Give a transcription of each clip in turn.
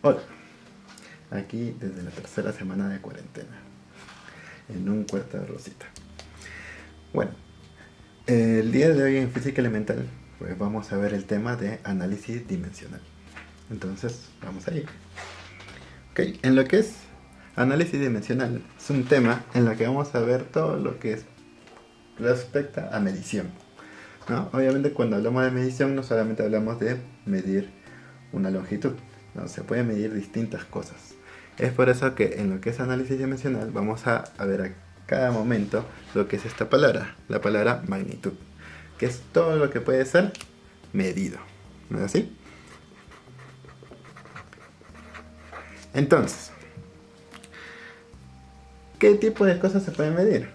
Hola, aquí desde la tercera semana de cuarentena, en un cuarto de Rosita. Bueno, el día de hoy en Física Elemental, pues vamos a ver el tema de análisis dimensional. Entonces, vamos a ir. Ok, en lo que es análisis dimensional, es un tema en el que vamos a ver todo lo que es respecta a medición, ¿no? Obviamente cuando hablamos de medición no solamente hablamos de medir una longitud, no, se puede medir distintas cosas. Es por eso que en lo que es análisis dimensional vamos a ver a cada momento lo que es esta palabra, la palabra magnitud, que es todo lo que puede ser medido, ¿no es así? Entonces, ¿qué tipo de cosas se pueden medir?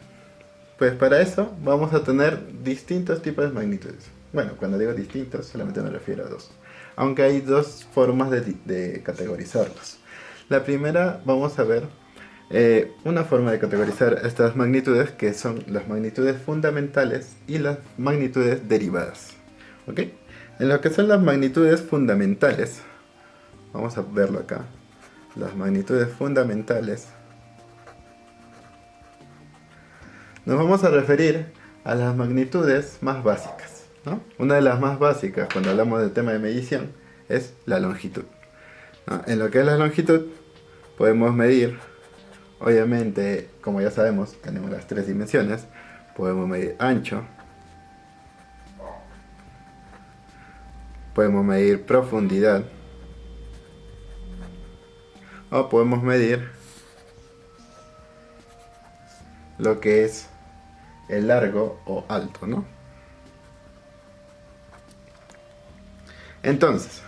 Pues para eso vamos a tener distintos tipos de magnitudes. Bueno, cuando digo distintos solamente me refiero a dos. Aunque hay dos formas de categorizarlos. La primera vamos a ver una forma de categorizar estas magnitudes, que son las magnitudes fundamentales y las magnitudes derivadas. ¿Ok? En lo que son las magnitudes fundamentales, vamos a verlo acá. Las magnitudes fundamentales, nos vamos a referir a las magnitudes más básicas, ¿no? Una de las más básicas cuando hablamos del tema de medición es la longitud, ¿no? En lo que es la longitud podemos medir, obviamente, como ya sabemos, tenemos las tres dimensiones. Podemos medir ancho, podemos medir profundidad, o podemos medir lo que es el largo o alto, ¿no? Entonces,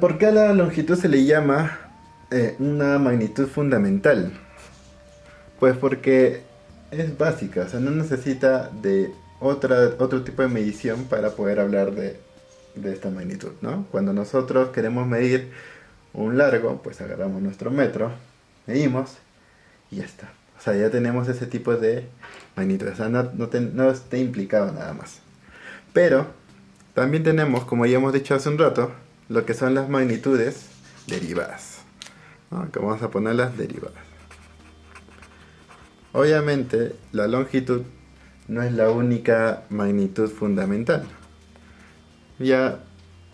¿por qué a la longitud se le llama una magnitud fundamental? Pues porque es básica, o sea, no necesita de otro tipo de medición para poder hablar de esta magnitud, ¿no? Cuando nosotros queremos medir un largo, pues agarramos nuestro metro, medimos y ya está. O sea, ya tenemos ese tipo de magnitud, o sea, no está implicado nada más. Pero también tenemos, como ya hemos dicho hace un rato, lo que son las magnitudes derivadas, ¿no? Que vamos a poner las derivadas. Obviamente, la longitud no es la única magnitud fundamental. Ya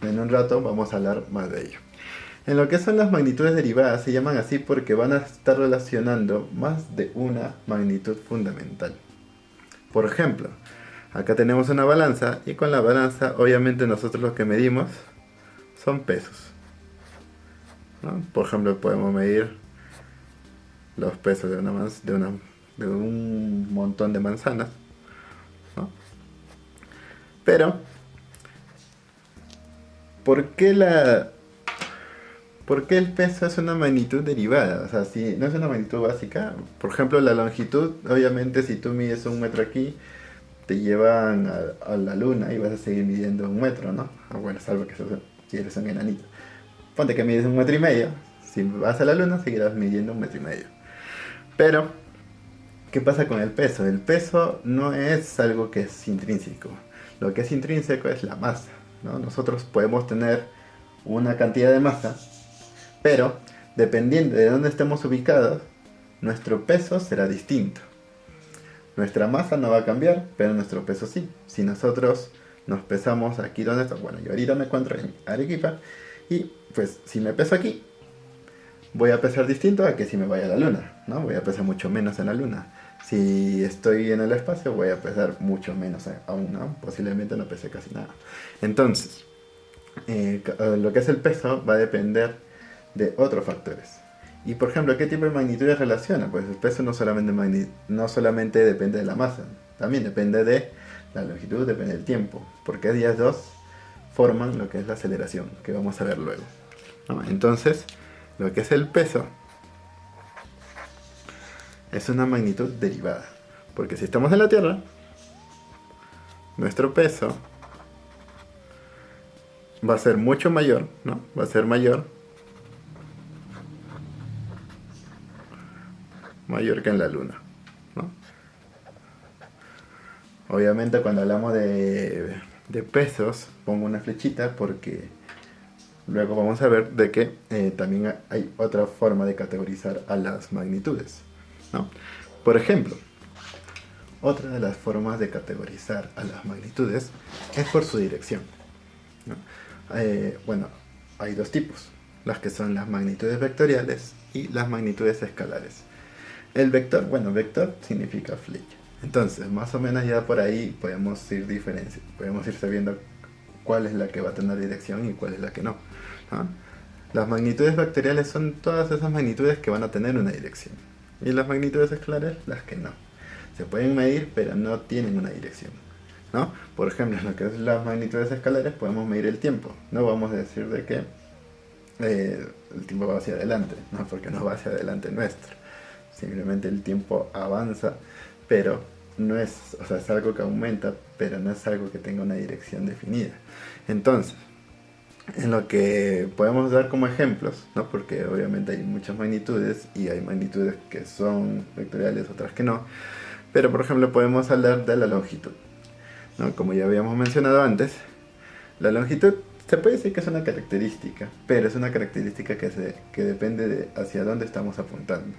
en un rato vamos a hablar más de ello. En lo que son las magnitudes derivadas se llaman así porque van a estar relacionando más de una magnitud fundamental. Por ejemplo, acá tenemos una balanza y con la balanza obviamente nosotros lo que medimos son pesos, ¿no? Por ejemplo, podemos medir los pesos de un montón de manzanas, ¿no? Pero, ¿por qué ¿por qué el peso es una magnitud derivada? O sea, si no es una magnitud básica, por ejemplo, la longitud, obviamente si tú mides un metro aquí, te llevan a la luna y vas a seguir midiendo un metro, ¿no? Bueno, salvo que si eres un enanito. Ponte que mides un metro y medio, si vas a la luna seguirás midiendo un metro y medio. Pero, ¿qué pasa con el peso? El peso no es algo que es intrínseco. Lo que es intrínseco es la masa, ¿no? Nosotros podemos tener una cantidad de masa, pero dependiendo de dónde estemos ubicados, nuestro peso será distinto. Nuestra masa no va a cambiar, pero nuestro peso sí. Si nosotros nos pesamos aquí donde está, bueno, yo ahorita me encuentro en Arequipa y pues si me peso aquí, voy a pesar distinto a que si me vaya a la luna, ¿no? Voy a pesar mucho menos en la luna. Si estoy en el espacio, voy a pesar mucho menos aún, ¿no? Posiblemente no pese casi nada. Entonces, lo que es el peso va a depender de otros factores. Y por ejemplo, ¿qué tipo de magnitudes relaciona? Pues el peso no solamente depende de la masa, también depende de la longitud, depende del tiempo, porque ellas dos forman lo que es la aceleración, que vamos a ver luego, ¿no? Entonces, lo que es el peso es una magnitud derivada, porque si estamos en la Tierra, nuestro peso va a ser mucho mayor, ¿no? Va a ser mayor que en la Luna, ¿no? Obviamente cuando hablamos de pesos pongo una flechita porque luego vamos a ver de que también hay otra forma de categorizar a las magnitudes, ¿no? Por ejemplo, otra de las formas de categorizar a las magnitudes es por su dirección, ¿no? Bueno, hay dos tipos, las que son las magnitudes vectoriales y las magnitudes escalares. El vector, bueno, vector significa flecha. Entonces, más o menos ya por ahí podemos ir sabiendo cuál es la que va a tener dirección y cuál es la que no, ¿no? Las magnitudes vectoriales son todas esas magnitudes que van a tener una dirección. Y las magnitudes escalares, las que no. Se pueden medir, pero no tienen una dirección, ¿no? Por ejemplo, en lo que es las magnitudes escalares podemos medir el tiempo. No vamos a decir de que el tiempo va hacia adelante, ¿no? Porque no va hacia adelante nuestro. Simplemente el tiempo avanza, pero no es, o sea, es algo que aumenta, pero no es algo que tenga una dirección definida. Entonces, en lo que podemos dar como ejemplos, ¿no? Porque obviamente hay muchas magnitudes y hay magnitudes que son vectoriales, otras que no. Pero por ejemplo podemos hablar de la longitud, ¿no? Como ya habíamos mencionado antes, la longitud se puede decir que es una característica, pero es una característica que depende de hacia dónde estamos apuntando.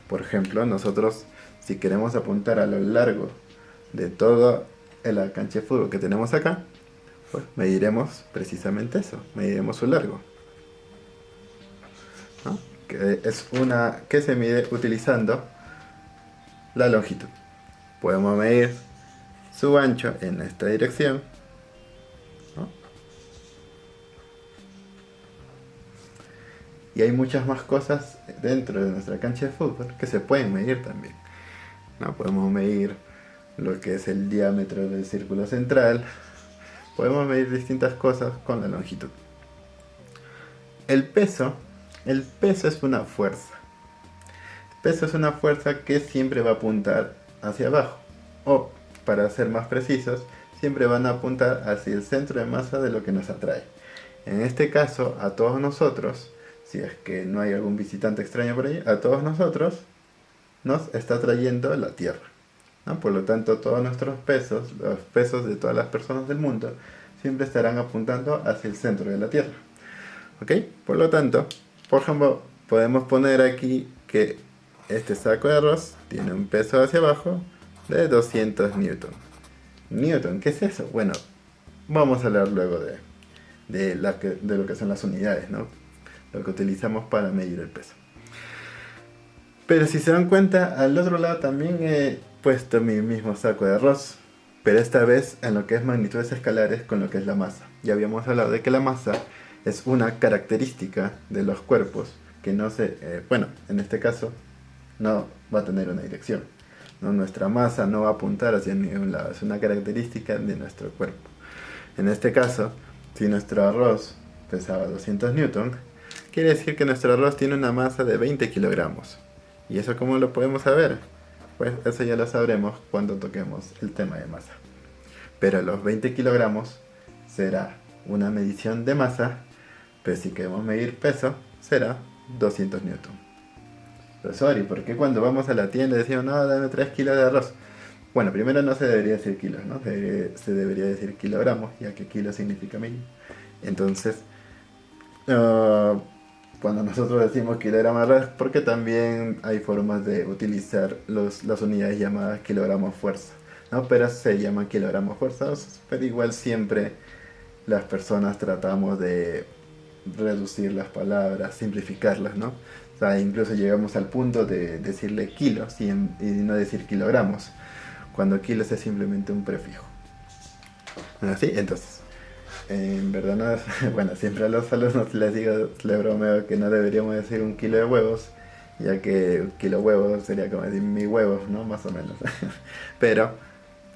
Por ejemplo, nosotros si queremos apuntar a lo largo de toda la cancha de fútbol que tenemos acá, pues mediremos precisamente eso, mediremos su largo, ¿no? Que se mide utilizando la longitud. Podemos medir su ancho en esta dirección, ¿no? Y hay muchas más cosas dentro de nuestra cancha de fútbol que se pueden medir también, ¿no? Podemos medir lo que es el diámetro del círculo central. Podemos medir distintas cosas con la longitud. El peso, el peso es una fuerza. El peso es una fuerza que siempre va a apuntar hacia abajo. O, para ser más precisos, siempre van a apuntar hacia el centro de masa de lo que nos atrae. En este caso, a todos nosotros, si es que no hay algún visitante extraño por ahí, a todos nosotros nos está trayendo la Tierra, ¿no? Por lo tanto, todos nuestros pesos, los pesos de todas las personas del mundo, siempre estarán apuntando hacia el centro de la Tierra. ¿Ok? Por lo tanto, por ejemplo, podemos poner aquí que este saco de arroz tiene un peso hacia abajo de 200 newton. Newton, ¿qué es eso? Bueno, vamos a hablar luego de lo que son las unidades, ¿no? Lo que utilizamos para medir el peso. Pero si se dan cuenta, al otro lado también he puesto mi mismo saco de arroz, pero esta vez en lo que es magnitudes escalares con lo que es la masa. Ya habíamos hablado de que la masa es una característica de los cuerpos que no se, bueno, en este caso no va a tener una dirección, ¿no? Nuestra masa no va a apuntar hacia ningún lado, es una característica de nuestro cuerpo. En este caso, si nuestro arroz pesaba 200 newton, quiere decir que nuestro arroz tiene una masa de 20 kilogramos. ¿Y eso cómo lo podemos saber? Pues eso ya lo sabremos cuando toquemos el tema de masa. Pero los 20 kilogramos será una medición de masa, pero si queremos medir peso, será 200 newton. Profesor, ¿y por qué cuando vamos a la tienda decimos, no, dame 3 kilos de arroz? Bueno, primero no se debería decir kilos, ¿no? Se debería decir kilogramos, ya que kilo significa mil. Entonces, cuando nosotros decimos kilogramos de arroz, porque también hay formas de utilizar las unidades llamadas kilogramos fuerza, ¿no? Pero se llaman kilogramos fuerzas, pero igual siempre las personas tratamos de reducir las palabras, simplificarlas, ¿no? O sea, incluso llegamos al punto de decirle kilos y no decir kilogramos, cuando kilos es simplemente un prefijo. ¿Así? Entonces, en verdad no es, bueno, siempre a los alumnos les digo, les bromeo que no deberíamos decir un kilo de huevos, ya que un kilo de huevos sería como decir mi huevos, ¿no? Más o menos. Pero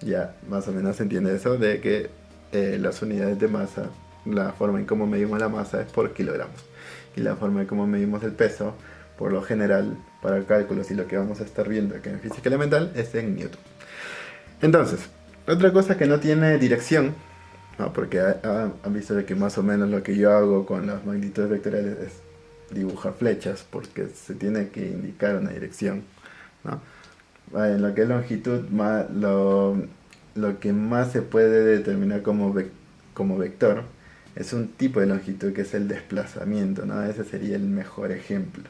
ya más o menos se entiende eso de que las unidades de masa, la forma en cómo medimos la masa es por kilogramos. Y la forma en cómo medimos el peso, por lo general, para cálculos y lo que vamos a estar viendo acá en física elemental, es en newton. Entonces, otra cosa que no tiene dirección, ¿no? Porque han visto de que más o menos lo que yo hago con las magnitudes vectoriales es dibujar flechas, porque se tiene que indicar una dirección, ¿no? En lo que es longitud, lo que más se puede determinar como vector es un tipo de longitud que es el desplazamiento, ¿no? Ese sería el mejor ejemplo,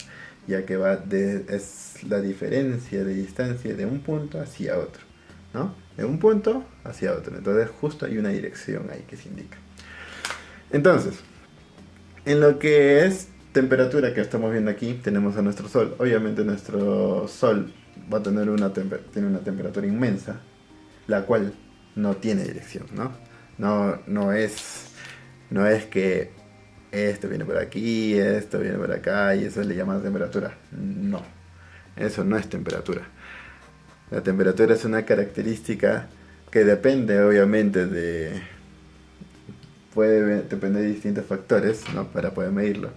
ya que es la diferencia de distancia de un punto hacia otro, ¿no? De un punto hacia otro. Entonces justo hay una dirección ahí que se indica. Entonces, en lo que es temperatura que estamos viendo aquí, tenemos a nuestro Sol. Obviamente nuestro Sol va a tener tiene una temperatura inmensa, la cual no tiene dirección, ¿no? No es que esto viene por aquí, esto viene por acá y eso le llama temperatura. No, eso no es temperatura. La temperatura es una característica que depende obviamente puede depender de distintos factores, ¿no? Para poder medirlo.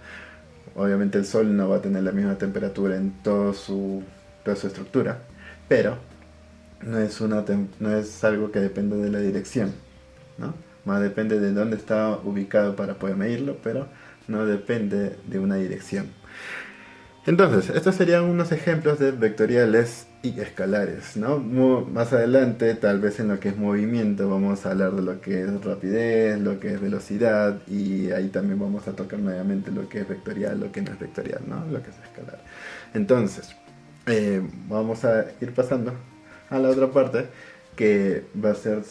Obviamente el Sol no va a tener la misma temperatura en toda su estructura, pero no es algo que dependa de la dirección, ¿no? Más depende de dónde está ubicado para poder medirlo, pero no depende de una dirección. Entonces, estos serían unos ejemplos de vectoriales y escalares, ¿no? Más adelante, tal vez en lo que es movimiento, vamos a hablar de lo que es rapidez, lo que es velocidad, y ahí también vamos a tocar nuevamente lo que es vectorial, lo que no es vectorial, ¿no? Lo que es escalar. Entonces, vamos a ir pasando a la otra parte, que va a ser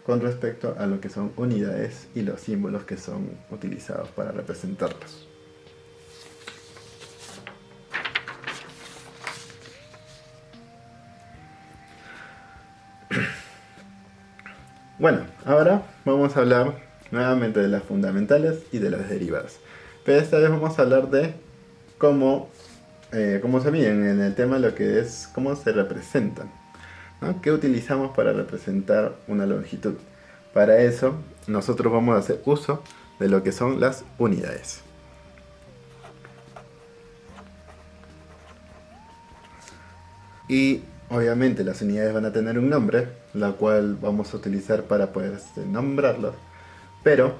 con respecto a lo que son unidades y los símbolos que son utilizados para representarlos. Bueno, ahora vamos a hablar nuevamente de las fundamentales y de las derivadas. Pero esta vez vamos a hablar de cómo se miden en el tema de lo que es cómo se representan, ¿no? ¿Qué utilizamos para representar una longitud? Para eso nosotros vamos a hacer uso de lo que son las unidades. Y obviamente las unidades van a tener un nombre, la cual vamos a utilizar para poder nombrarlo, pero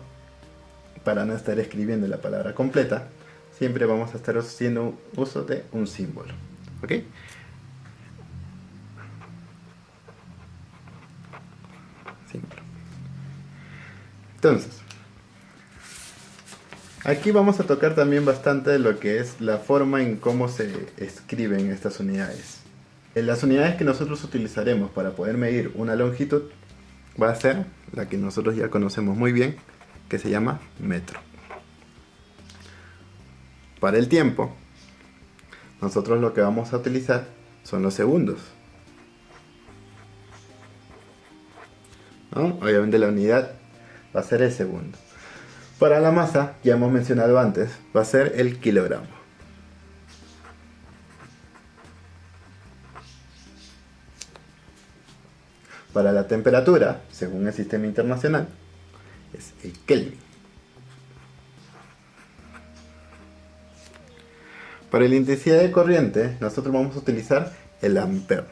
para no estar escribiendo la palabra completa, siempre vamos a estar haciendo uso de un símbolo. ¿Ok? Símbolo. Entonces, aquí vamos a tocar también bastante lo que es la forma en cómo se escriben estas unidades. Las unidades que nosotros utilizaremos para poder medir una longitud va a ser la que nosotros ya conocemos muy bien, que se llama metro. Para el tiempo, nosotros lo que vamos a utilizar son los segundos, ¿no? Obviamente la unidad va a ser el segundo. Para la masa, ya hemos mencionado antes, va a ser el kilogramo. Para la temperatura, según el sistema internacional, es el Kelvin. Para la intensidad de corriente, nosotros vamos a utilizar el ampere.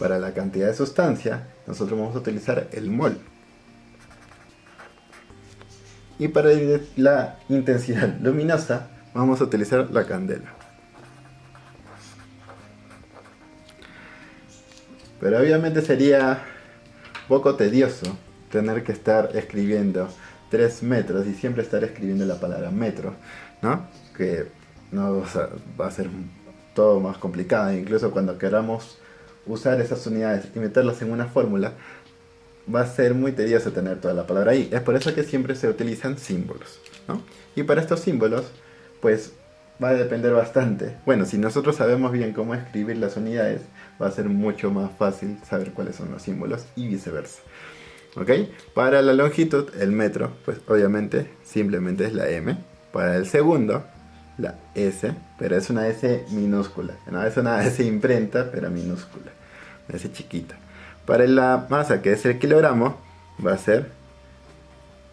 Para la cantidad de sustancia, nosotros vamos a utilizar el mol. Y para la intensidad luminosa, vamos a utilizar la candela. Pero obviamente sería poco tedioso tener que estar escribiendo 3 metros y siempre estar escribiendo la palabra metro, ¿no? Que no, o sea, va a ser todo más complicado. Incluso cuando queramos usar esas unidades y meterlas en una fórmula, va a ser muy tedioso tener toda la palabra ahí. Es por eso que siempre se utilizan símbolos, ¿no? Y para estos símbolos, pues va a depender bastante. Bueno, si nosotros sabemos bien cómo escribir las unidades, va a ser mucho más fácil saber cuáles son los símbolos y viceversa. ¿Ok? Para la longitud, el metro, pues obviamente simplemente es la M. Para el segundo, la S, pero es una S minúscula. No es una S imprenta, pero minúscula. Una S chiquita. Para la masa, que es el kilogramo, va a ser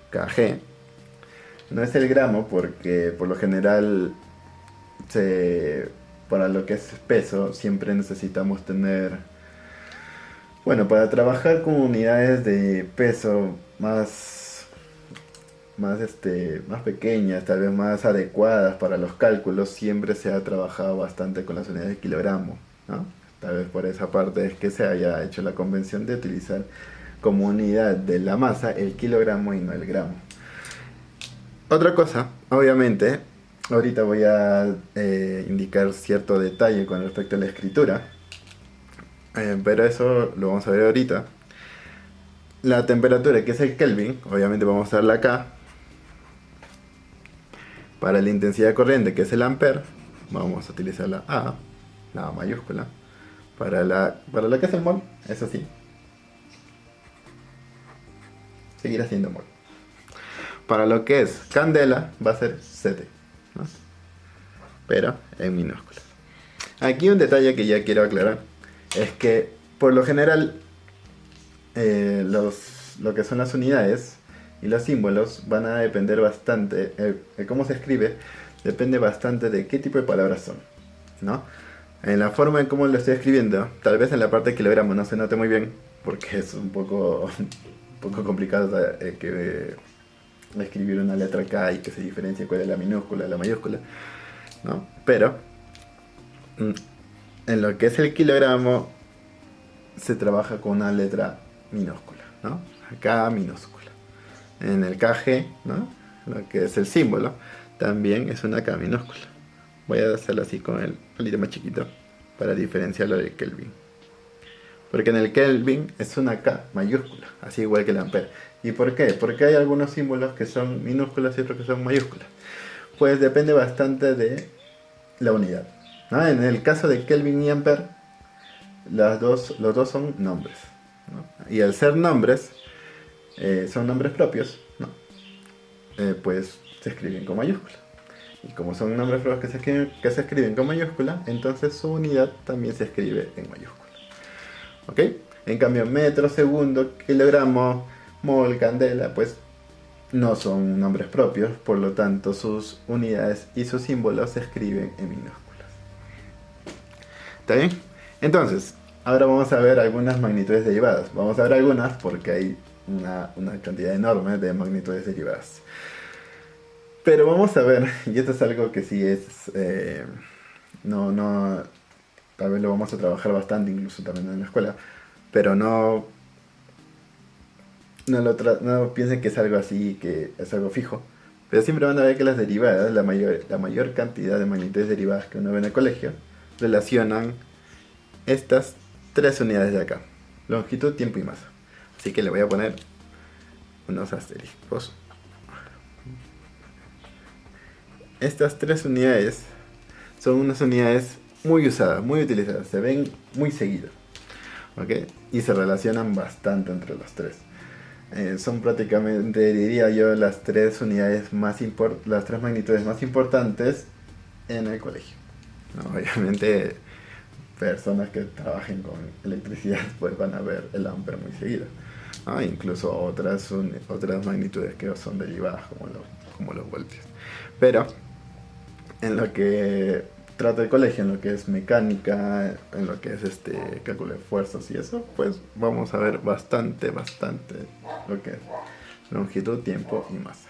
kg. No es el gramo porque por lo general para lo que es peso siempre necesitamos tener, bueno, para trabajar con unidades de peso más pequeñas, tal vez más adecuadas para los cálculos, siempre se ha trabajado bastante con las unidades de kilogramo, ¿no? Tal vez por esa parte es que se haya hecho la convención de utilizar como unidad de la masa el kilogramo y no el gramo. Otra cosa, obviamente, ahorita voy a indicar cierto detalle con respecto a la escritura, pero eso lo vamos a ver ahorita. La temperatura, que es el Kelvin, obviamente vamos a darla acá. Para la intensidad de corriente, que es el ampere, vamos a utilizar la A, la A mayúscula. Para la que es el mol, eso sí, seguirá siendo mol. Para lo que es candela, va a ser CT, ¿no? Pero en minúsculas. Aquí un detalle que ya quiero aclarar es que por lo general lo que son las unidades y los símbolos van a depender bastante, cómo se escribe depende bastante de qué tipo de palabras son, ¿no? En la forma en cómo lo estoy escribiendo, tal vez en la parte de kilogramo no se note muy bien, porque es un poco complicado escribir una letra K y que se diferencie cuál es la minúscula de la mayúscula, ¿no? Pero en lo que es el kilogramo se trabaja con una letra minúscula, ¿no? K minúscula. En el KG, ¿no? Lo que es el símbolo, también es una K minúscula. Voy a hacerlo así con el palito más chiquito para diferenciarlo del Kelvin. Porque en el Kelvin es una K mayúscula, así igual que el ampere. ¿Y por qué? Porque hay algunos símbolos que son minúsculas y otros que son mayúsculas. Pues depende bastante de la unidad, ¿no? En el caso de Kelvin y ampere, los dos son nombres, ¿no? Y al ser nombres, son nombres propios, ¿no? Pues se escriben con mayúscula. Y como son nombres propios que se escriben con mayúscula, entonces su unidad también se escribe en mayúscula. ¿Ok? En cambio, metro, segundo, kilogramo, mol, candela, pues no son nombres propios, por lo tanto sus unidades y sus símbolos se escriben en minúsculas. ¿Está bien? Entonces, ahora vamos a ver algunas magnitudes derivadas. Vamos a ver algunas porque hay una cantidad enorme de magnitudes derivadas. Pero vamos a ver, y esto es algo que sí es, tal vez lo vamos a trabajar bastante incluso también en la escuela, pero no piensen que es algo así, que es algo fijo. Pero siempre van a ver que las derivadas, la mayor cantidad de magnitudes derivadas que uno ve en el colegio, relacionan estas tres unidades de acá: longitud, tiempo y masa. Así que le voy a poner unos asteriscos. Estas tres unidades son unas unidades muy usadas, muy utilizadas, se ven muy seguido, ¿ok? Y se relacionan bastante entre los tres. Son prácticamente, diría yo, las tres magnitudes más importantes en el colegio, ¿no? Obviamente, personas que trabajen con electricidad pues van a ver el ampere muy seguido, ¿no? Incluso otras magnitudes que son derivadas como los voltios. Pero en lo que trata el colegio, en lo que es mecánica, en lo que es cálculo de fuerzas y eso, pues vamos a ver bastante lo que es longitud, tiempo y masa.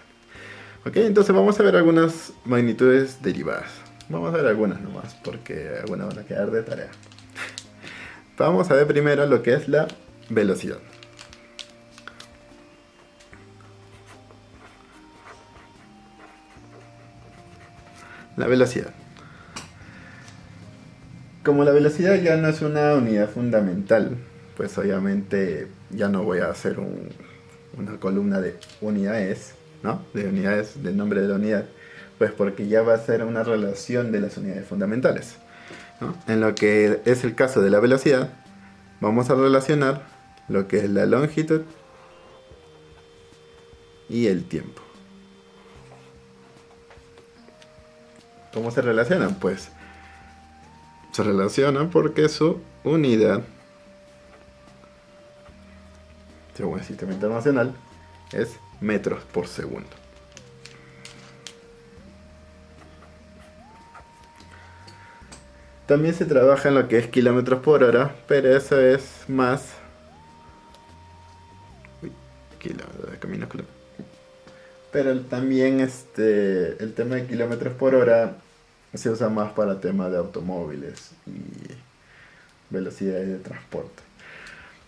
Ok, entonces vamos a ver algunas magnitudes derivadas. Vamos a ver algunas nomás, porque algunas van a quedar de tarea. Vamos a ver primero lo que es la velocidad. La velocidad. Como la velocidad ya no es una unidad fundamental, pues obviamente ya no voy a hacer una columna de unidades, ¿no? De unidades, del nombre de la unidad, pues porque ya va a ser una relación de las unidades fundamentales, ¿no? En lo que es el caso de la velocidad, vamos a relacionar lo que es la longitud y el tiempo. ¿Cómo se relacionan? Pues se relacionan porque su unidad, según el sistema internacional, es metros por segundo. También se trabaja en lo que es kilómetros por hora, pero eso es más... Pero también el tema de kilómetros por hora se usa más para temas de automóviles y velocidades de transporte.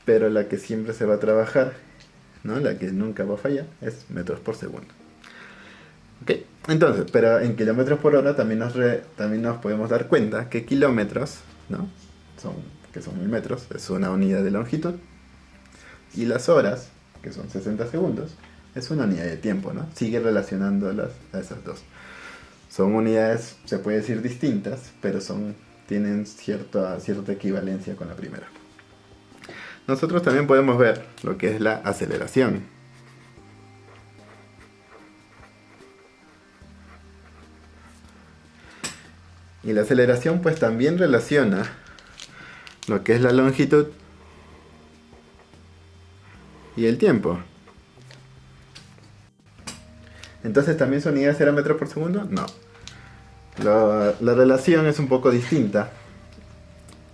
Pero la que siempre se va a trabajar, ¿no? La que nunca va a fallar, es metros por segundo. ¿Ok? Entonces, pero en kilómetros por hora también nos podemos dar cuenta que kilómetros, ¿no? Que son 1000 metros, es una unidad de longitud. Y las horas, que son 60 segundos, es una unidad de tiempo, ¿no? Sigue relacionándolas a esas dos. Son unidades, se puede decir distintas, pero tienen cierta equivalencia con la primera. Nosotros también podemos ver lo que es la aceleración. Y la aceleración pues también relaciona lo que es la longitud y el tiempo. Entonces, ¿también su unidad será metros por segundo? No. La relación es un poco distinta.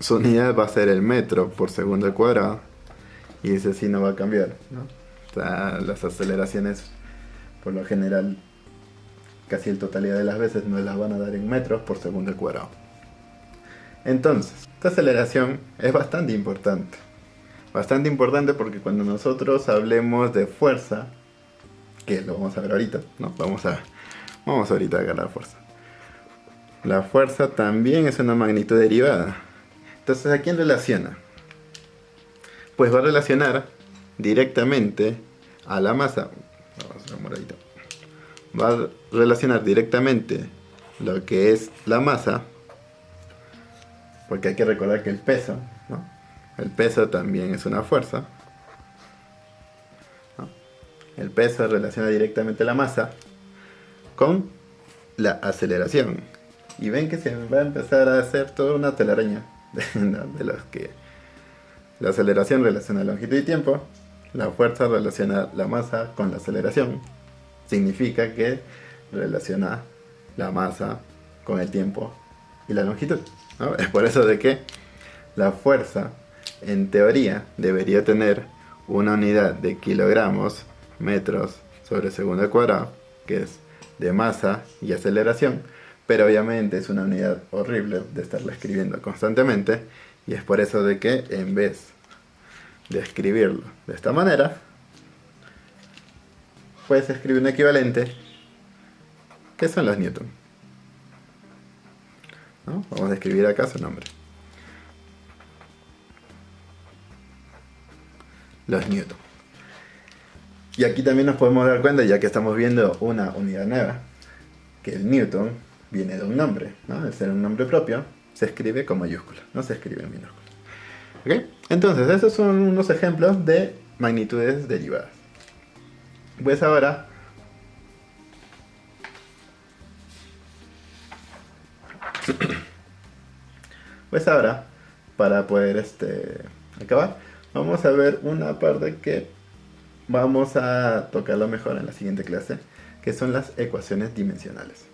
Su unidad va a ser el metro por segundo al cuadrado. Y ese sí no va a cambiar, ¿no? O sea, las aceleraciones, por lo general, casi la totalidad de las veces nos las van a dar en metros por segundo al cuadrado. Entonces, esta aceleración es bastante importante. Bastante importante porque cuando nosotros hablemos de fuerza, que lo vamos a ver ahorita, ¿no? Vamos ahorita a ganar fuerza. La fuerza también es una magnitud derivada. Entonces, ¿a quién relaciona? Pues va a relacionar directamente a la masa. Vamos a ver moradito. Va a relacionar directamente lo que es la masa, porque hay que recordar que el peso, ¿no? El peso también es una fuerza, ¿no? El peso relaciona directamente la masa con la aceleración. Y ven que se va a empezar a hacer toda una telaraña de los que la aceleración relaciona longitud y tiempo, la fuerza relaciona la masa con la aceleración. Significa que relaciona la masa con el tiempo y la longitud, ¿no? Es por eso de que la fuerza, en teoría, debería tener una unidad de kilogramos, metros sobre segundo al cuadrado, que es de masa y aceleración, pero obviamente es una unidad horrible de estarla escribiendo constantemente, y es por eso de que en vez de escribirlo de esta manera, puedes escribir un equivalente, que son los newton, ¿no? Vamos a escribir acá su nombre. Los newton. Y aquí también nos podemos dar cuenta, ya que estamos viendo una unidad nueva, que el newton viene de un nombre, ¿no? Al ser un nombre propio, se escribe con mayúscula, no se escribe en minúscula. ¿Ok? Entonces, esos son unos ejemplos de magnitudes derivadas. Pues ahora para poder acabar, vamos a ver una parte que vamos a tocarlo mejor en la siguiente clase, que son las ecuaciones dimensionales.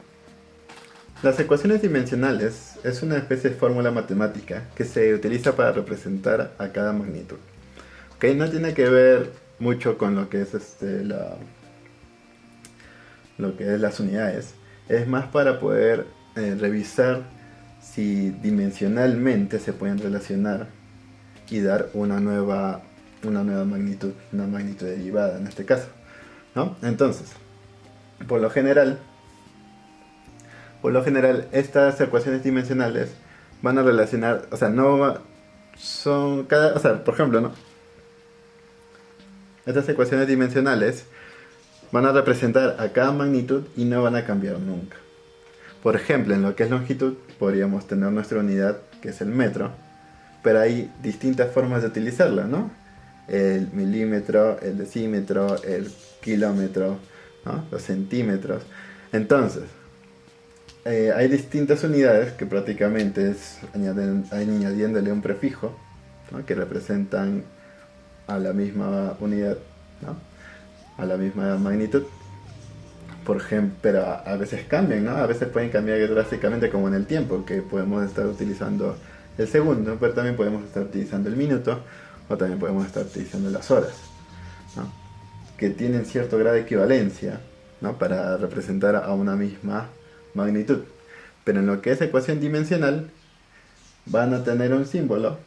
Las ecuaciones dimensionales es una especie de fórmula matemática que se utiliza para representar a cada magnitud. ¿Okay? No tiene que ver mucho con lo que es lo que es las unidades. Es más para poder revisar si dimensionalmente se pueden relacionar y dar una nueva magnitud, una magnitud derivada en este caso, ¿no? Entonces, por lo general estas ecuaciones dimensionales van a relacionar, o sea, por ejemplo, ¿no? Estas ecuaciones dimensionales van a representar a cada magnitud y no van a cambiar nunca. Por ejemplo, en lo que es longitud, podríamos tener nuestra unidad, que es el metro, pero hay distintas formas de utilizarla, ¿no? El milímetro, el decímetro, el kilómetro, ¿no? Los centímetros. Entonces, hay distintas unidades que prácticamente es añadiéndole un prefijo, ¿no? Que representan a la misma unidad, ¿no? A la misma magnitud. Por ejemplo, pero a veces cambian, ¿no? A veces pueden cambiar drásticamente, como en el tiempo, que podemos estar utilizando el segundo, pero también podemos estar utilizando el minuto, o también podemos estar utilizando las horas, ¿no? Que tienen cierto grado de equivalencia, ¿no? Para representar a una misma magnitud. Pero en lo que es ecuación dimensional, van a tener un símbolo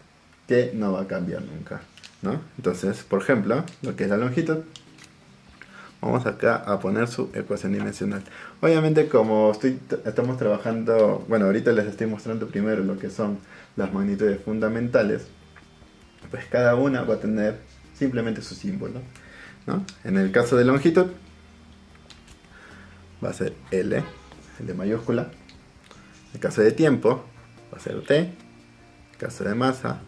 que no va a cambiar nunca, ¿no? Entonces, por ejemplo, lo que es la longitud, vamos acá a poner su ecuación dimensional. Obviamente, como estamos trabajando, bueno, ahorita les estoy mostrando primero lo que son las magnitudes fundamentales, pues cada una va a tener simplemente su símbolo, ¿no? En el caso de longitud, va a ser L mayúscula. En el caso de tiempo, va a ser T. En el caso de masa,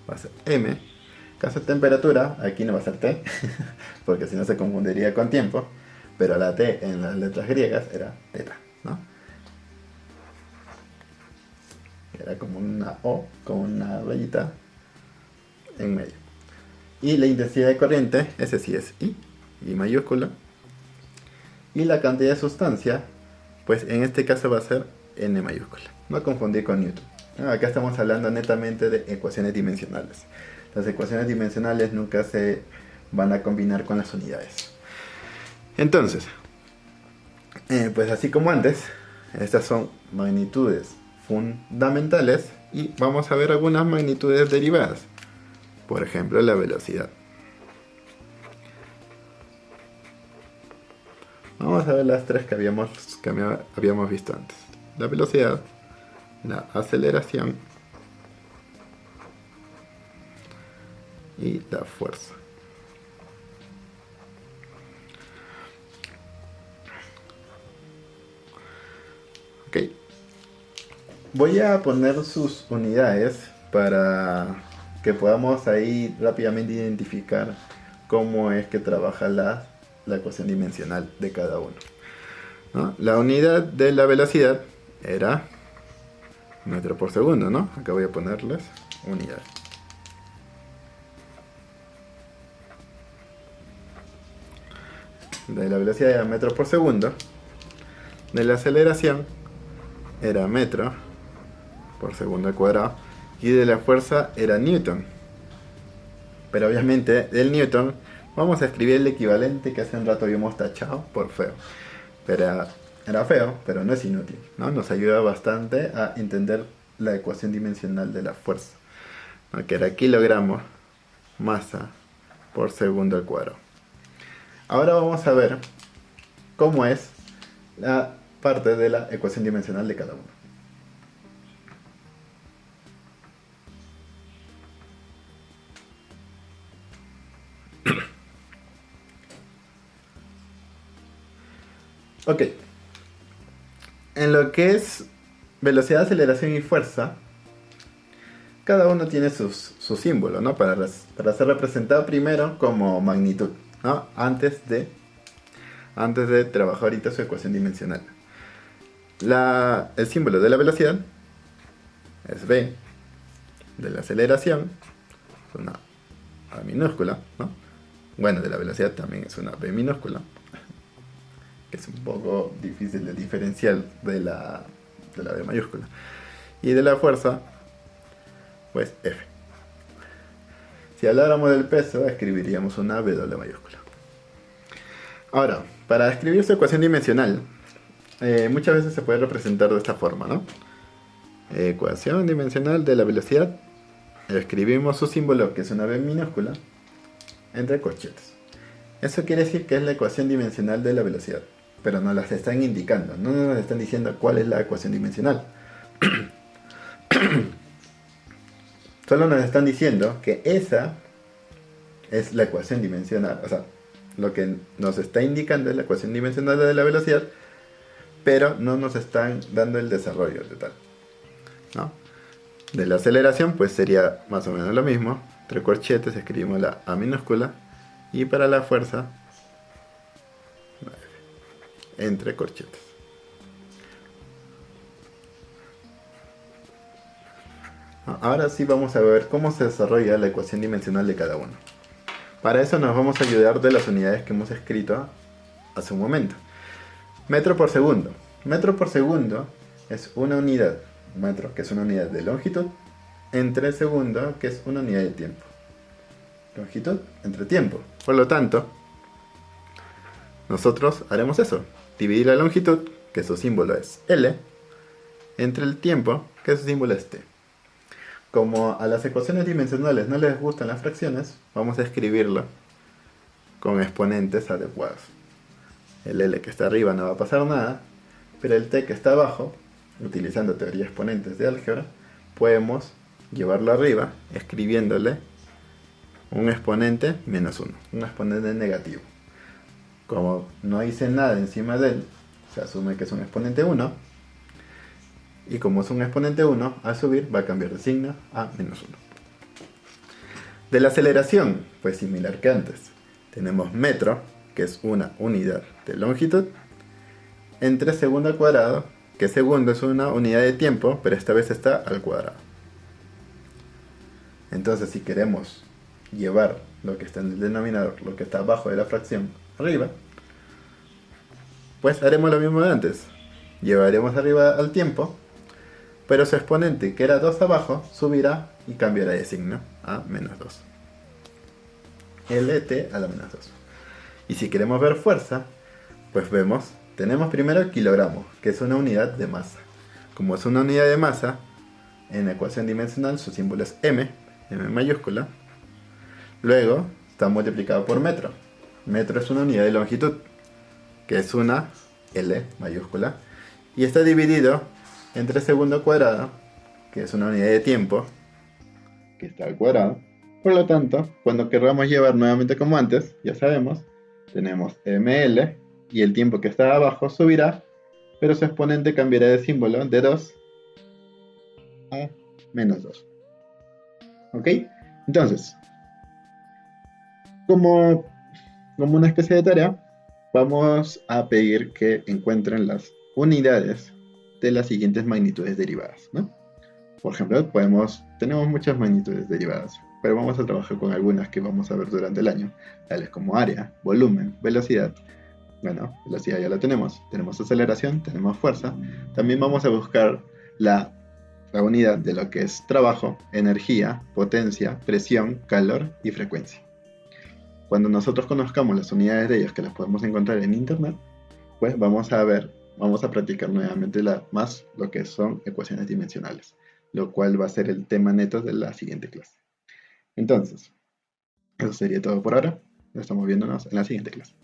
va a ser M. En el caso de temperatura, aquí no va a ser T, porque si no se confundiría con tiempo. Pero la T en las letras griegas era teta, ¿no? Era como una O, con una rayita en medio. Y la intensidad de corriente, ese sí es I mayúscula. Y la cantidad de sustancia, pues en este caso va a ser N mayúscula. No confundir con Newton. Acá estamos hablando netamente de ecuaciones dimensionales. Las ecuaciones dimensionales nunca se van a combinar con las unidades. Entonces, pues así como antes, estas son magnitudes fundamentales y vamos a ver algunas magnitudes derivadas. Por ejemplo, la velocidad. Vamos a ver las tres que habíamos visto antes. La velocidad, la aceleración y la fuerza. Ok. Voy a poner sus unidades para que podamos ahí rápidamente identificar cómo es que trabaja la ecuación dimensional de cada uno, ¿no? La unidad de la velocidad era metro por segundo, ¿no? Acá voy a ponerles unidad. De la velocidad era metro por segundo. De la aceleración era metro por segundo al cuadrado. Y de la fuerza era newton. Pero obviamente del newton vamos a escribir el equivalente que hace un rato habíamos tachado por feo. Pero era feo, pero no es inútil, ¿no? Nos ayuda bastante a entender la ecuación dimensional de la fuerza, ¿no? Que era kilogramo masa por segundo al cuadrado. Ahora vamos a ver cómo es la parte de la ecuación dimensional de cada uno. Ok. En lo que es velocidad, aceleración y fuerza, cada uno tiene su símbolo, ¿no? Para ser representado primero como magnitud, ¿no? Antes de trabajar ahorita su ecuación dimensional. El símbolo de la velocidad es V. De la aceleración es una A minúscula, ¿no? Bueno, de la velocidad también es una V minúscula, que es un poco difícil de diferenciar de la V mayúscula. Y de la fuerza, pues F. Si habláramos del peso, escribiríamos una W mayúscula. Ahora, para escribir su ecuación dimensional, muchas veces se puede representar de esta forma, ¿no? Ecuación dimensional de la velocidad. Escribimos su símbolo, que es una V minúscula, entre corchetes. Eso quiere decir que es la ecuación dimensional de la velocidad, pero nos las están indicando, no nos están diciendo cuál es la ecuación dimensional. Solo nos están diciendo que esa es la ecuación dimensional, o sea, lo que nos está indicando es la ecuación dimensional de la velocidad, pero no nos están dando el desarrollo de tal, ¿no? De la aceleración, pues sería más o menos lo mismo. Entre corchetes escribimos la A minúscula, y para la fuerza, entre corchetes. Ahora sí vamos a ver cómo se desarrolla la ecuación dimensional de cada uno. Para eso nos vamos a ayudar de las unidades que hemos escrito hace un momento. Metro por segundo. Metro por segundo es una unidad. Metro, que es una unidad de longitud, entre segundo, que es una unidad de tiempo. Longitud entre tiempo. Por lo tanto, nosotros haremos eso. Dividir la longitud, que su símbolo es L, entre el tiempo, que su símbolo es T. como a las ecuaciones dimensionales no les gustan las fracciones, vamos a escribirlo con exponentes adecuados. El L que está arriba no va a pasar nada, pero el T que está abajo, utilizando teoría de exponentes de álgebra, podemos llevarlo arriba escribiéndole un exponente menos 1, un exponente negativo. Como no hice nada encima de él, se asume que es un exponente 1, y como es un exponente 1, al subir va a cambiar de signo a menos 1. De la aceleración, pues similar que antes, tenemos metro, que es una unidad de longitud, entre segundo al cuadrado, que segundo es una unidad de tiempo, pero esta vez está al cuadrado. Entonces, si queremos llevar lo que está en el denominador, lo que está abajo de la fracción, arriba, pues haremos lo mismo de antes. Llevaremos arriba al tiempo, pero su exponente, que era 2 abajo, subirá y cambiará de signo a menos 2. LT a la menos 2. Y si queremos ver fuerza, pues tenemos primero el kilogramo, que es una unidad de masa. Como es una unidad de masa, en la ecuación dimensional su símbolo es M mayúscula. Luego está multiplicado por metro. Metro es una unidad de longitud, que es una L mayúscula. Y está dividido entre segundo cuadrado, que es una unidad de tiempo, que está al cuadrado. Por lo tanto, cuando queramos llevar nuevamente como antes, ya sabemos, tenemos ml y el tiempo que está abajo subirá, pero su exponente cambiará de símbolo de 2 a menos 2. ¿Ok? Entonces, como una especie de tarea, vamos a pedir que encuentren las unidades de las siguientes magnitudes derivadas, ¿no? Por ejemplo, tenemos muchas magnitudes derivadas, pero vamos a trabajar con algunas que vamos a ver durante el año, tales como área, volumen, velocidad. Bueno, velocidad ya la tenemos aceleración, tenemos fuerza. También vamos a buscar la unidad de lo que es trabajo, energía, potencia, presión, calor y frecuencia. Cuando nosotros conozcamos las unidades de ellas, que las podemos encontrar en internet, pues vamos a practicar nuevamente más lo que son ecuaciones dimensionales, lo cual va a ser el tema neto de la siguiente clase. Entonces, eso sería todo por ahora. Estamos viéndonos en la siguiente clase.